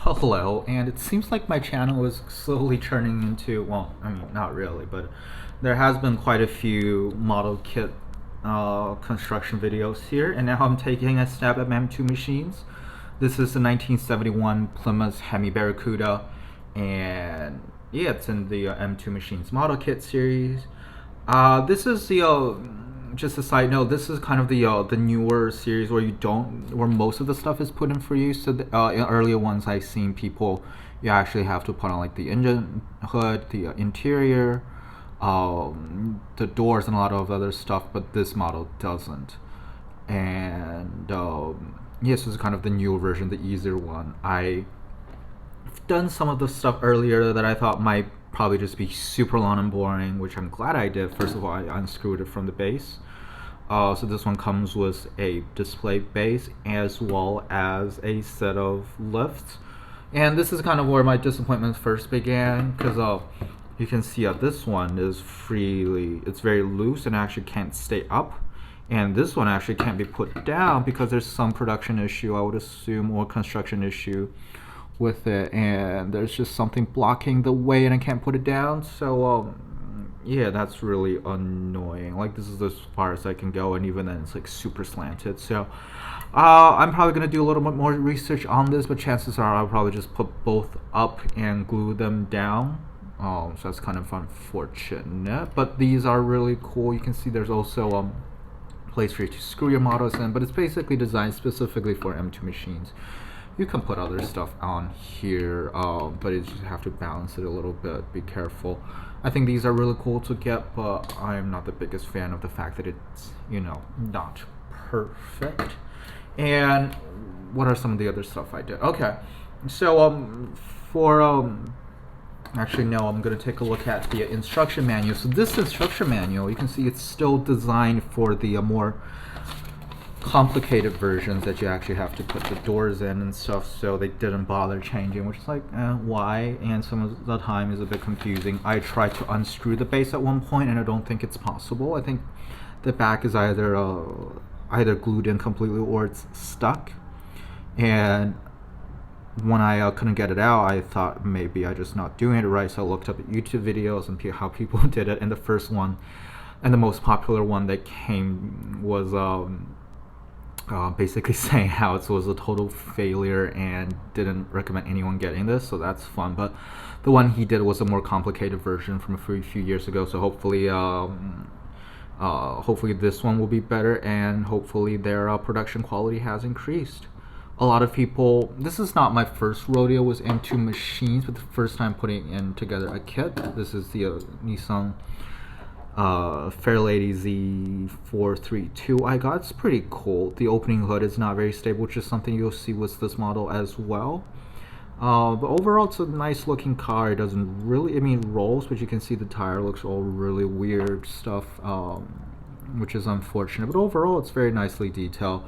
Hello, and it seems like my channel is slowly turning into, well, I mean, not really, but there has been quite a few model kit construction videos here, and now I'm taking a stab at M2 machines. This is the 1971 Plymouth Hemi Barracuda, and yeah, it's in the M2 machines model kit series. This is the just a side note. This is kind of the newer series where most of the stuff is put in for you. So in earlier ones, I've seen people you actually have to put on like the engine hood, the interior, the doors, and a lot of other stuff. But this model doesn't. And yes, this is kind of the newer version, the easier one. I've done some of the stuff earlier that I thought might probably just be super long and boring, which I'm glad I did. First of all, I unscrewed it from the base. So this one comes with a display base as well as a set of lifts. And this is kind of where my disappointment first began, because you can see this one is it's very loose and actually can't stay up. And this one actually can't be put down because there's some production issue, I would assume, or construction issue with it, and there's just something blocking the way and I can't put it down. So yeah, that's really annoying. Like, this is as far as I can go, and even then it's like super slanted. So I'm probably gonna do a little bit more research on this, but chances are I'll probably just put both up and glue them down. So that's kind of unfortunate, but these are really cool. You can see there's also place for you to screw your models in, but it's basically designed specifically for M2 machines. You can put other stuff on here, but you just have to balance it a little bit. Be careful. I think these are really cool to get, but I'm not the biggest fan of the fact that it's, not perfect. And what are some of the other stuff I did? Okay, so actually no, I'm going to take a look at the instruction manual. So this instruction manual, you can see it's still designed for the more complicated versions that you actually have to put the doors in and stuff, so they didn't bother changing, which is like, why? And some of the time is a bit confusing. I tried to unscrew the base at one point and I don't think it's possible. I think the back is either glued in completely or it's stuck, and when I couldn't get it out, I thought maybe I just not doing it right, so I looked up at YouTube videos and how people did it, and the first one and the most popular one that came was basically saying how it was a total failure and didn't recommend anyone getting this, so that's fun. But the one he did was a more complicated version from a few years ago, so hopefully this one will be better, and hopefully their production quality has increased. A lot of people, this is not my first rodeo with M2 machines, but the first time putting in together a kit. This is the Nissan Fairlady Z432 I got. It's pretty cool. The opening hood is not very stable, which is something you'll see with this model as well. But overall, it's a nice looking car. It doesn't really, rolls, but you can see the tire looks all really weird stuff, which is unfortunate. But overall, it's very nicely detailed.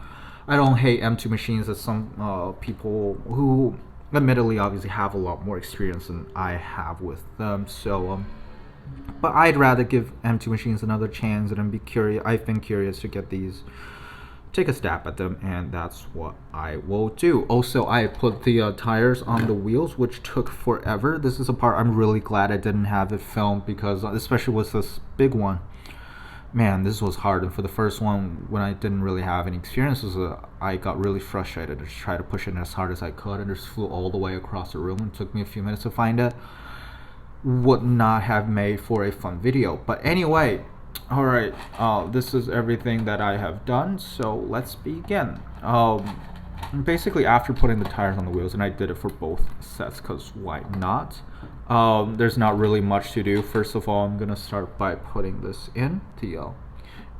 I don't hate M2 machines, as some people who admittedly obviously have a lot more experience than I have with them. So but I'd rather give M2 machines another chance, and I've been curious to get these, take a stab at them, and that's what I will do. Also, I put the tires on the wheels, which took forever. This is a part I'm really glad I didn't have it filmed, because especially with this big one, man, this was hard. And for the first one, when I didn't really have any experiences, I got really frustrated. I just tried to push it as hard as I could, and just flew all the way across the room. It took me a few minutes to find it. Would not have made for a fun video. But anyway, alright, this is everything that I have done, so let's begin. Basically, after putting the tires on the wheels, and I did it for both sets because why not, there's not really much to do. First of all, I'm gonna start by putting this in the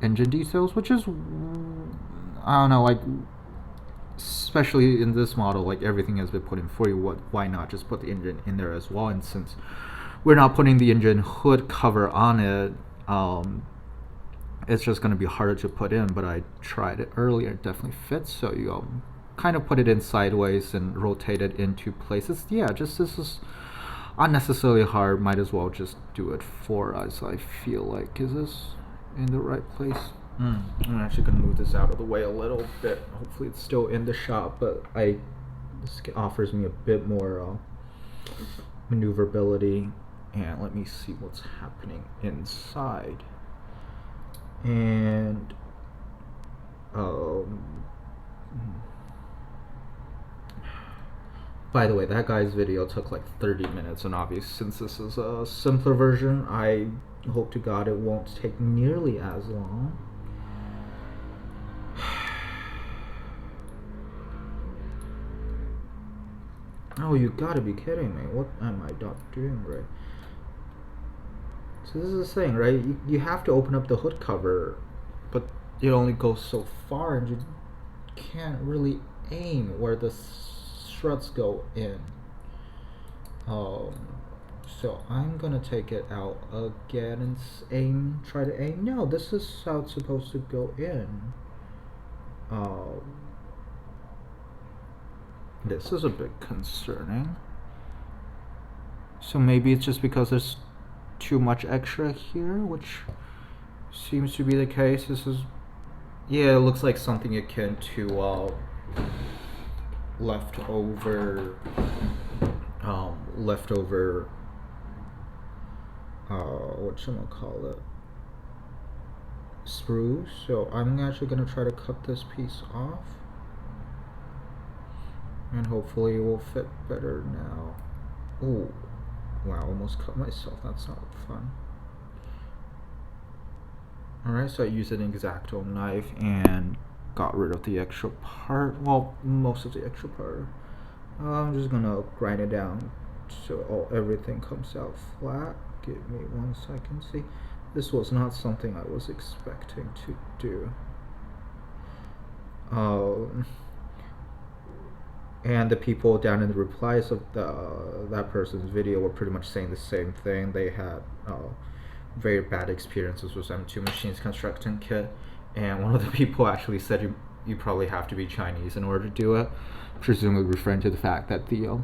engine details, which is, I don't know, like, especially in this model, like, everything has been put in for you. Why not just put the engine in there as well? And since we're not putting the engine hood cover on it, it's just going to be harder to put in. But I tried it earlier, it definitely fits. So you kind of put it in sideways and rotate it into places. Yeah, just this is unnecessarily hard. Might as well just do it for us, I feel like. Is this in the right place? I'm actually going to move this out of the way a little bit. Hopefully it's still in the shot, but This offers me a bit more maneuverability. And let me see what's happening inside. And by the way, that guy's video took like 30 minutes, and obviously since this is a simpler version, I hope to God it won't take nearly as long. Oh, you gotta be kidding me. What am I not doing right? So this is the thing, right? You have to open up the hood cover, but it only goes so far, and you can't really aim where the struts go in. So I'm gonna take it out again and try to aim. No, this is how it's supposed to go in. This is a bit concerning. So maybe it's just because there's too much extra here, which seems to be the case. This is, yeah, it looks like something akin to leftover whatchamacallit, sprues. So I'm actually gonna try to cut this piece off, and hopefully it will fit better now. Ooh, wow, almost cut myself. That's not fun. Alright, so I used an X-Acto knife and got rid of the extra part. Well, most of the extra part. I'm just gonna grind it down so everything comes out flat. Give me 1 second. See, this was not something I was expecting to do. And the people down in the replies of that person's video were pretty much saying the same thing. They had very bad experiences with M2 Machines construction kit, and one of the people actually said you probably have to be Chinese in order to do it, presumably referring to the fact that the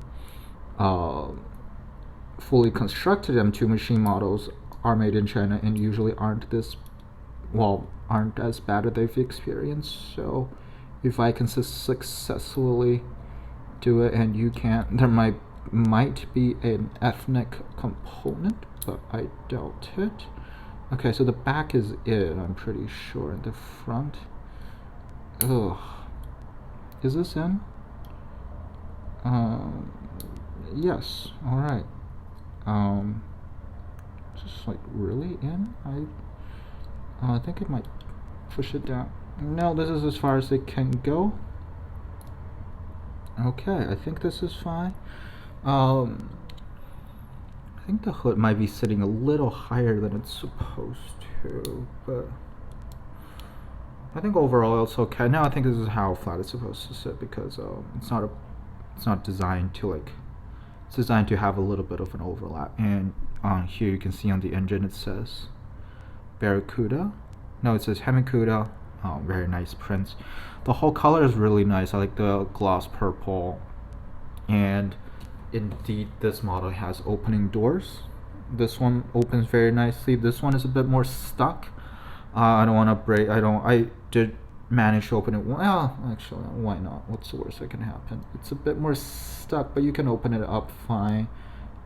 fully constructed M2 machine models are made in China and usually aren't as bad as they've experienced. So if I can successfully do it and you can't, there might be an ethnic component, but I doubt it. Okay, so the back is in, I'm pretty sure, in the front. Ugh. Is this in? Yes, alright. Just like really in? I think it might push it down. No, this is as far as it can go. Okay, I think this is fine. I think the hood might be sitting a little higher than it's supposed to, but I think overall it's okay. Now I think this is how flat it's supposed to sit, because it's not designed to it's designed to have a little bit of an overlap. And on here you can see on the engine it says Barracuda. No, it says Hemicuda. Very nice prints. The whole color is really nice. I like the gloss purple, and indeed this model has opening doors. This one opens very nicely. This one is a bit more stuck. I don't want to break. I did manage to open it. Well, actually, why not? What's the worst that can happen? It's a bit more stuck, but you can open it up fine.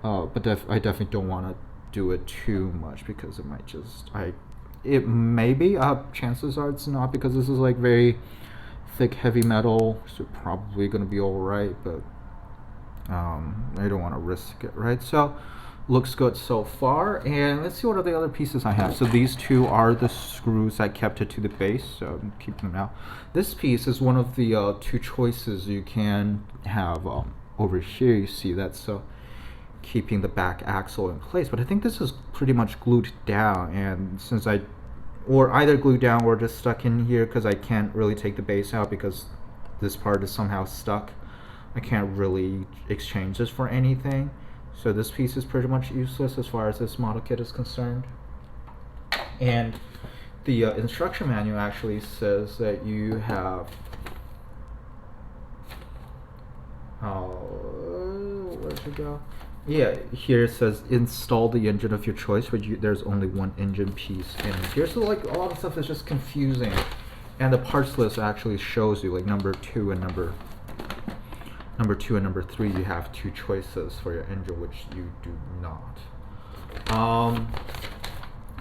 But I definitely don't want to do it too much, because it might just it may be. Chances are it's not, because this is like very thick, heavy metal. So probably gonna be all right, but I don't want to risk it, right? So looks good so far, and let's see what are the other pieces I have. So these two are the screws that kept it to the base, so I'm keeping them out. This piece is one of the two choices you can have. Over here you see that's keeping the back axle in place, but I think this is pretty much glued down, and since or either glued down or just stuck in here, because I can't really take the base out because this part is somehow stuck, I can't really exchange this for anything. So this piece is pretty much useless as far as this model kit is concerned. And the instruction manual actually says that you have where'd it go? Yeah, here it says install the engine of your choice, but there's only one engine piece in here. So like a lot of stuff is just confusing, and the parts list actually shows you like number 2 and number 2 and number 3, you have 2 choices for your engine, which you do not.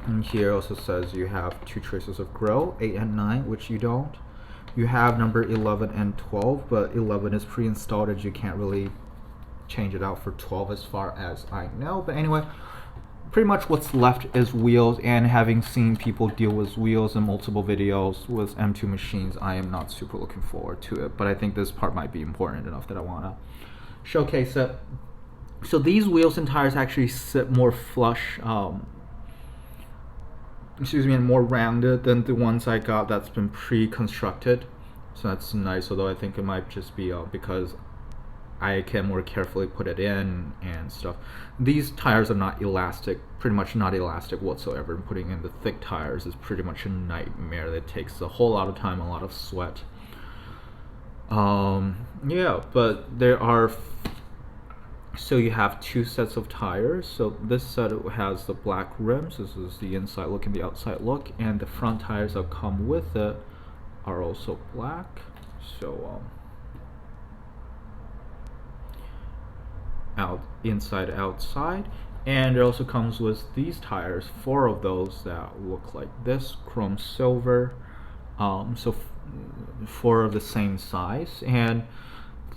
And here also says you have 2 choices of grill, 8 and 9, which you don't. You have number 11 and 12, but 11 is pre-installed and you can't really change it out for 12 as far as I know. But anyway, pretty much what's left is wheels, and having seen people deal with wheels in multiple videos with M2 machines, I am not super looking forward to it. But I think this part might be important enough that I want to showcase it. So these wheels and tires actually sit more flush, and more rounded than the ones I got that's been pre-constructed. So that's nice, although I think it might just be because I can more carefully put it in and stuff. These tires are not elastic, pretty much not elastic whatsoever, and putting in the thick tires is pretty much a nightmare. That takes a whole lot of time, a lot of sweat. Yeah, but there are, so you have 2 sets of tires. So this set has the black rims. This is the inside look and the outside look, and the front tires that come with it are also black. So inside, outside, and it also comes with these tires, 4 of those that look like this, chrome silver. So 4 of the same size, and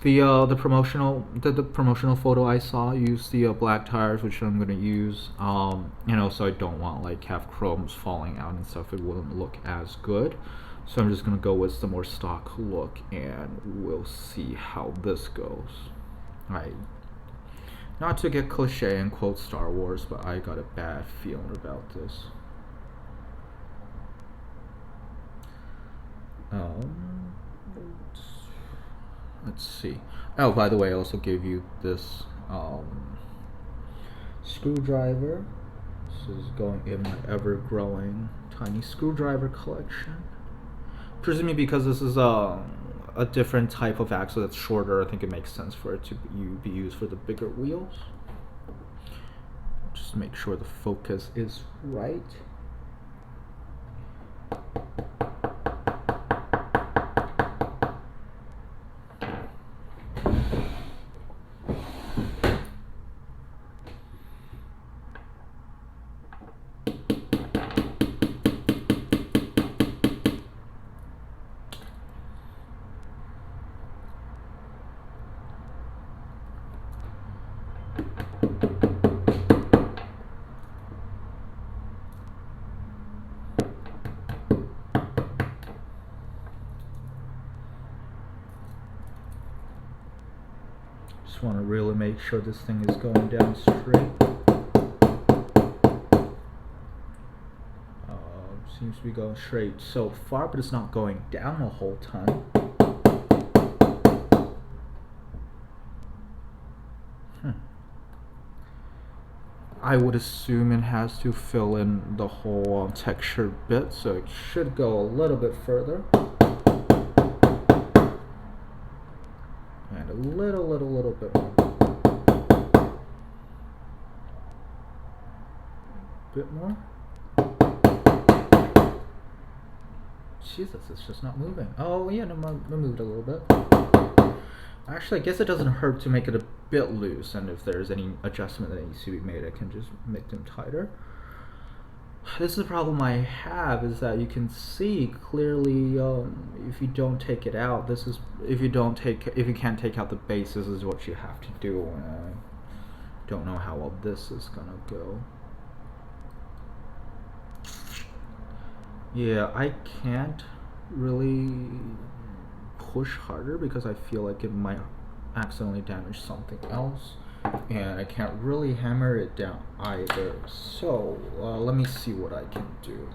the promotional photo I saw used the black tires, which I'm gonna use. And also I don't want like have chromes falling out and stuff. It wouldn't look as good. So I'm just gonna go with the more stock look, and we'll see how this goes. Alright. Not to get cliche and quote Star Wars, but I got a bad feeling about this. Let's see. Oh, by the way, I also gave you this screwdriver. This is going in my ever-growing tiny screwdriver collection. Presumably because this is a different type of axle that's shorter, I think it makes sense for it to be used for the bigger wheels. Just make sure the focus is right. Just want to really make sure this thing is going down straight. Seems to be going straight so far, but it's not going down a whole ton. I would assume it has to fill in the whole texture bit, so it should go a little bit further. And a little bit more. Bit more. Jesus, it's just not moving. Oh yeah, no, I moved a little bit. Actually, I guess it doesn't hurt to make it a bit loose, and if there's any adjustment that needs to be made, I can just make them tighter. This is the problem I have, is that you can see clearly if you don't take it out, this is if you can't take out the base, this is what you have to do, and I don't know how well this is gonna go. Yeah, I can't really push harder because I feel like it might accidentally damage something else, and I can't really hammer it down either. So let me see what I can do.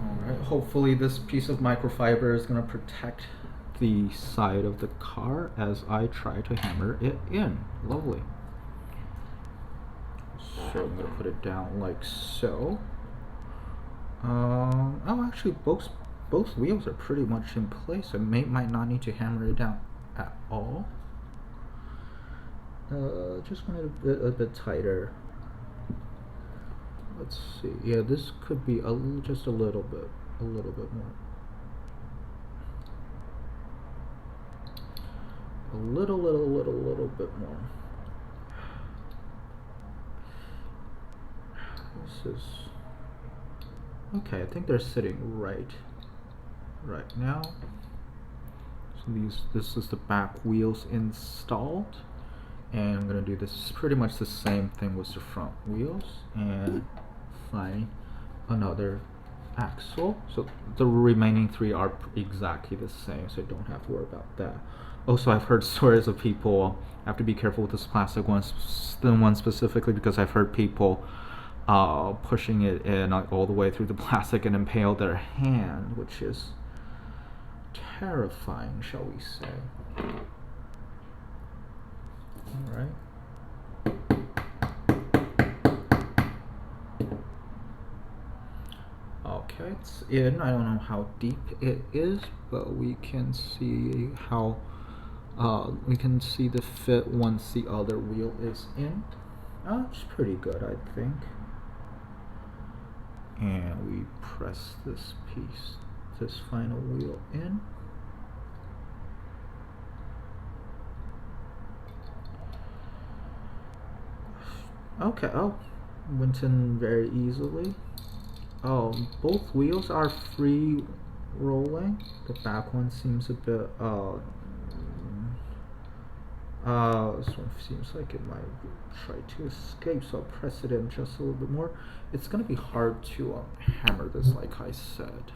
Alright, hopefully this piece of microfiber is going to protect the side of the car as I try to hammer it in. Lovely. So I'm going to put it down like so. Oh, actually both wheels are pretty much in place. I might not need to hammer it down at all. Just want it a bit tighter. Let's see. Yeah, this could be just a little bit more. a little bit more. This is okay. I think they're sitting right now. So this is the back wheels installed, and I'm gonna do this pretty much the same thing with the front wheels and find another axle. So the remaining three are exactly the same, so I don't have to worry about that. Also, I've heard stories of people have to be careful with this plastic one specifically, because I've heard people pushing it in all the way through the plastic and impale their hand, which is terrifying, shall we say. Alright. Okay, it's in. I don't know how deep it is, but we can see how we can see the fit once the other wheel is in. It's pretty good, I think. And we press this piece, this final wheel in. Okay, went in very easily. Both wheels are free rolling. The back one seems a bit, this one seems like it might try to escape, so I'll press it in just a little bit more. It's gonna be hard to hammer this, like I said,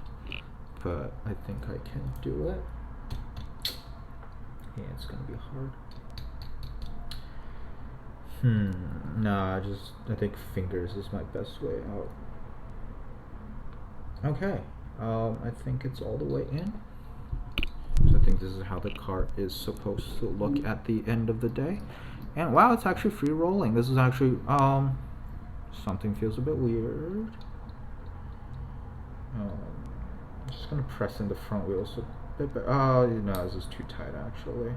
but I think I can do it. Yeah, it's gonna be hard. Nah, I think fingers is my best way out. Okay, I think it's all the way in. So I think this is how the car is supposed to look at the end of the day. And wow, it's actually free rolling. This is actually, something feels a bit weird. I'm just gonna press in the front wheels a bit, but no, this is too tight actually.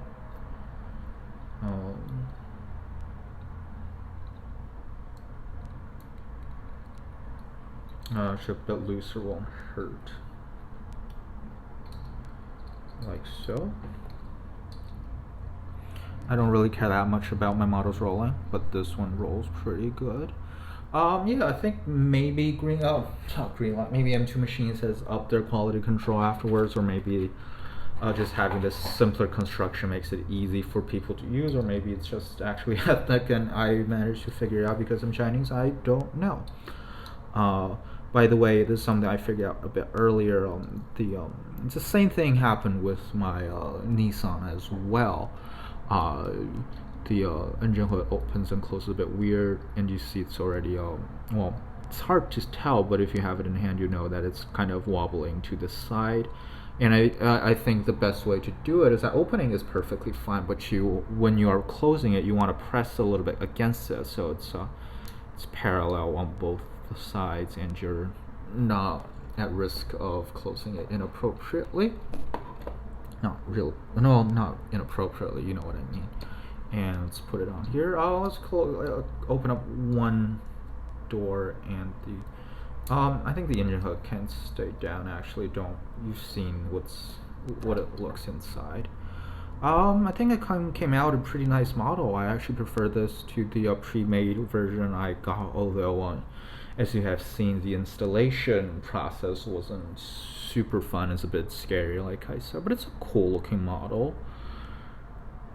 It's a bit looser, won't hurt. Like so. I don't really care that much about my models rolling, but this one rolls pretty good. Yeah, I think maybe maybe M2 Machines has upped their quality control afterwards, or maybe just having this simpler construction makes it easy for people to use, or maybe it's just actually ethnic and I managed to figure it out because I'm Chinese. I don't know. By the way, this is something I figured out a bit earlier. It's the same thing happened with my Nissan as well. The engine hood opens and closes a bit weird, and you see it's already well, it's hard to tell, but if you have it in hand, you know that it's kind of wobbling to the side. And I think the best way to do it is that opening is perfectly fine, but when you are closing it, you want to press a little bit against it, so it's parallel on both the sides, and you're not at risk of closing it inappropriately. Not inappropriately, you know what I mean. And let's put it on here. Let's open up one door, and I think the engine hood can stay down. Actually, you've seen what it looks inside. I think it came out a pretty nice model. I actually prefer this to the pre-made version I got, although as you have seen, the installation process wasn't super fun. It's a bit scary, like I said, but it's a cool looking model.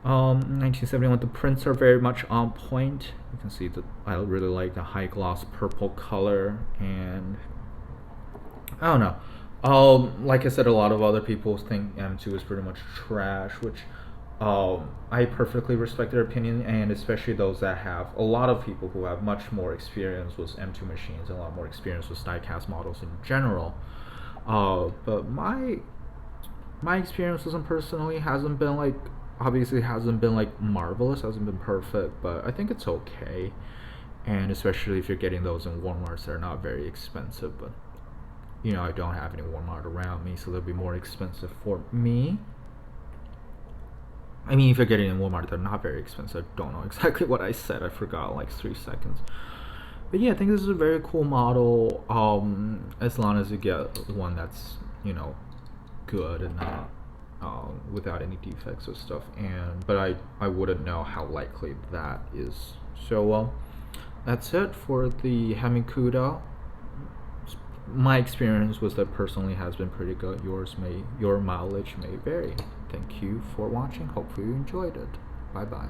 1971, the prints are very much on point. You can see that I really like the high gloss purple color, and I don't know. Like I said, a lot of other people think M2 is pretty much trash, which I perfectly respect their opinion, and especially those that have a lot of people who have much more experience with M2 machines and a lot more experience with diecast models in general. But my experience with them personally hasn't been like marvelous, hasn't been perfect, but I think it's okay. And especially if you're getting those in Walmarts, they're not very expensive, but I don't have any Walmart around me, so they'll be more expensive for me. I mean, if you're getting in Walmart, they're not very expensive. I don't know exactly what I said. I forgot like 3 seconds. But yeah, I think this is a very cool model. As long as you get one that's, good and not without any defects or stuff. But I wouldn't know how likely that is. So that's it for the Barracuda. My experience with it personally has been pretty good. Your mileage may vary. Thank you for watching. Hopefully you enjoyed it. Bye bye.